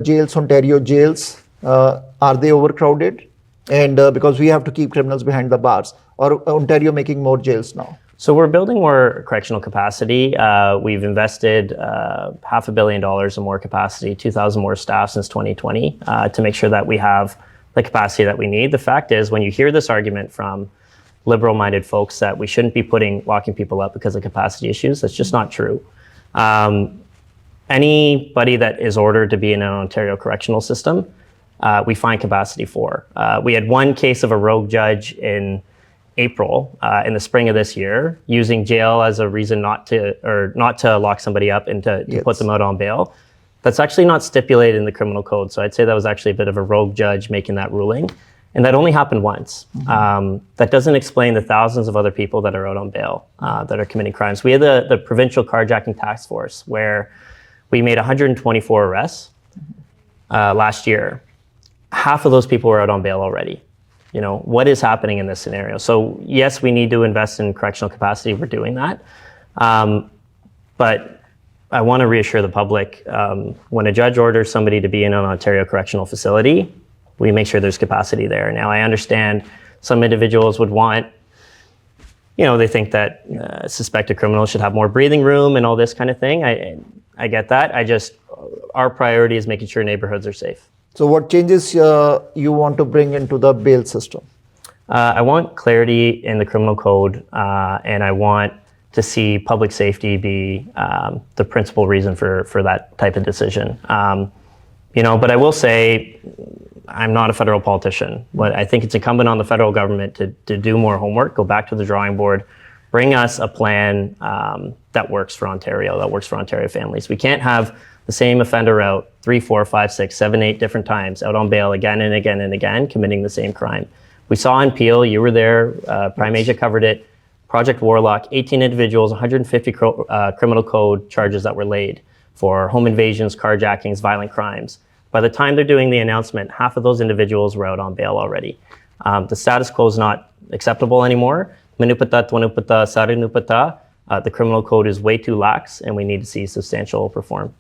Jails, Ontario jails, are they overcrowded? And because we have to keep criminals behind the bars, or Ontario making more jails now? So we're building more correctional capacity. We've invested $500 million in more capacity, 2,000 more staff since 2020 to make sure that we have the capacity that we need. The fact is, when you hear this argument from liberal-minded folks that we shouldn't be locking people up because of capacity issues, that's just not true. Anybody that is ordered to be in an Ontario correctional system, we find capacity for. We had one case of a rogue judge in April, in the spring of this year, using jail as a reason not to lock somebody up and to put them out on bail. That's actually not stipulated in the criminal code. So I'd say that was actually a bit of a rogue judge making that ruling. And that only happened once. That doesn't explain the thousands of other people that are out on bail that are committing crimes. We had the provincial carjacking task force where we made 124 arrests last year. Half of those people were out on bail already. You know, what is happening in this scenario? So yes, we need to invest in correctional capacity. We're doing that. But I want to reassure the public, when a judge orders somebody to be in an Ontario correctional facility, we make sure there's capacity there. Now, I understand some individuals would want, they think that suspected criminals should have more breathing room and all this kind of thing. I get that. Our priority is making sure neighborhoods are safe. So what changes you want to bring into the bail system? I want clarity in the criminal code, and I want to see public safety be the principal reason for that type of decision. But I will say, I'm not a federal politician, but I think it's incumbent on the federal government to do more homework, go back to the drawing board, bring us a plan that works for Ontario, that works for Ontario families. We can't have the same offender out 3, 4, 5, 6, 7, 8 different times, out on bail again and again and again, committing the same crime. We saw in Peel, you were there, Prime Asia covered it, Project Warlock, 18 individuals, 150 criminal code charges that were laid for home invasions, carjackings, violent crimes. By the time they're doing the announcement, half of those individuals were out on bail already. The status quo is not acceptable anymore. Manupata, twanupata, sarinupata. The criminal code is way too lax, and we need to see substantial reform.